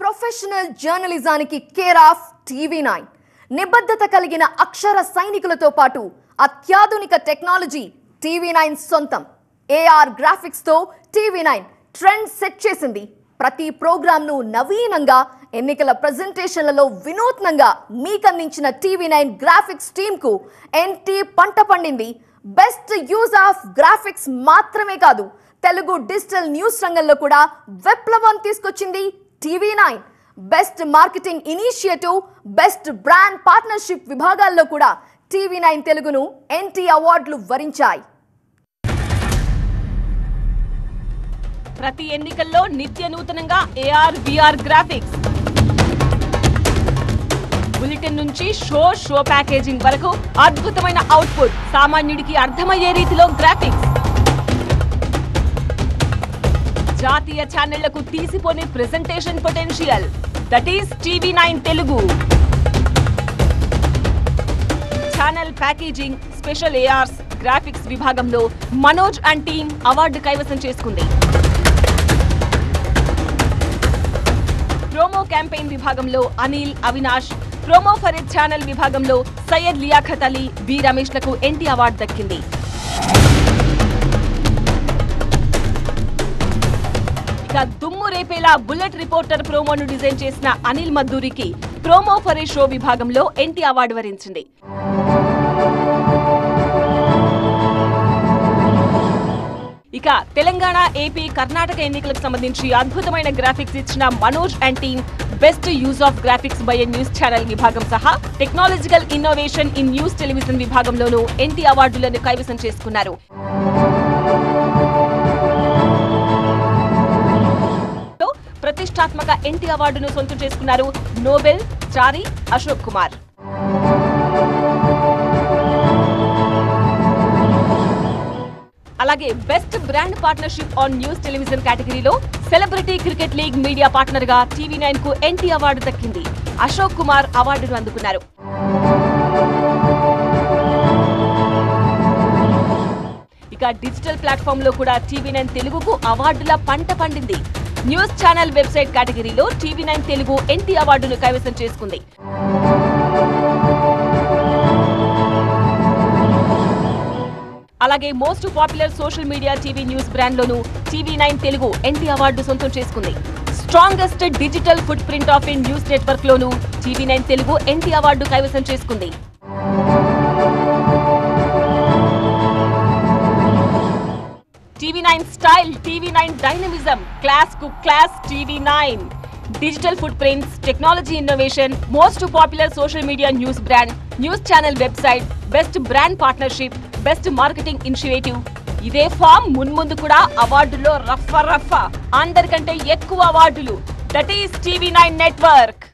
Professional జర్నలిజానికి care of TV9 నిబద్ధత కలిగిన అక్షర సైనికులతో పాటు అత్యాధునిక టెక్నాలజీ టీవీ9 సొంతం ఏఆర్ గ్రాఫిక్స్ తో టీవీ9 ట్రెండ్ సెట్ చేసింది. ప్రతి ప్రోగ్రామ్ ను నవీనంగా ఎన్నికల ప్రెజెంటేషన్లలో వినూత్నంగా మీకందించిన టీవీ9 గ్రాఫిక్స్ టీమ్ కు ఎన్టీ పంట పండింది. బెస్ట్ యూజ్ ఆఫ్ గ్రాఫిక్స్ మాత్రమే కాదు, తెలుగు డిజిటల్ న్యూస్ రంగంలో కూడా విప్లవం తీసుకొచ్చింది TV9. Best marketing initiative, best brand partnership విభాగాల్లో కూడా టీవీ9 తెలుగును ఎన్టీ అవార్డులు వరించాయి. ప్రతి ఎన్నికల్లో నిత్య నూతనంగా ఏఆర్ విఆర్ గ్రాఫిక్స్, బులెటిన్ నుంచి షో ప్యాకేజింగ్ వరకు అద్భుతమైన అవుట్పుట్, సామాన్యుడికి అర్థమయ్యే రీతిలో గ్రాఫిక్స్, జాతీయ ఛానళ్లకు తీసిపోని presentation potential, that is TV9 Telugu. Channel packaging, special ARs, graphics విభాగంలో మనోజ్ అండ్ టీమ్ అవార్డు కైవసం చేసుకుంది. ప్రోమో క్యాంపెయిన్ విభాగంలో Anil, Avinash, promo for a channel విభాగంలో సయ్యద్ లియాఖత్ అలీ, బి రమేష్ లకు ఎన్టీ అవార్డు దక్కింది. ఇక దుమ్ము రేపేలా బుల్లెట్ రిపోర్టర్ ప్రోమోను డిజైన్ చేసిన అనిల్ మద్దూరికి ప్రోమో ఫర్ ఎ షో విభాగంలో ఎన్టీ అవార్డు వరించింది. ఇక తెలంగాణ, ఏపీ, కర్ణాటక ఎన్నికలకు సంబంధించి అద్భుతమైన గ్రాఫిక్స్ ఇచ్చిన Manoj and team best use of graphics by a news channel విభాగం సహా technological innovation in news television విభాగంలోనూ ఎన్టీ అవార్డులను కైవసం చేసుకున్నారు. ప్రతిష్టాత్మక ఎన్టీ అవార్డును సొంతం చేసుకున్నారు నోబెల్, చారి, అశోక్ కుమార్. అలాగే best brand partnership on news television కేటగిరీలో celebrity cricket league media partner గా టీవీ9 కు ఎన్టీ అవార్డు దక్కింది. అశోక్ కుమార్ అవార్డును అందుకున్నారు. ఇక డిజిటల్ ప్లాట్ఫామ్ లో కూడా టీవీ9 తెలుగుకు అవార్డుల పంట పండింది. న్యూస్ ఛానల్ వెబ్సైట్ కేటగిరీలో టీవీ9 తెలుగు ఎన్టీ అవార్డును కైవసం చేసుకుంది. అలాగే most popular social media TV news brand లోను టీవీ9 తెలుగు ఎన్టీ అవార్డు సొంతం చేసుకుంది. Strongest digital footprint of in news network లోను టీవీ9 తెలుగు ఎన్టీ అవార్డు కైవసం చేసుకుంది. TV nine style, TV nine dynamism, class కు class TV nine. Digital footprints, technology innovation, most popular social media news brand, news channel website, best brand partnership, best marketing initiative. ఇదే form మున్ముందు కూడా అవార్డులో రఫా అందరికంటే ఎక్కువ అవార్డులు. That is TV9 network.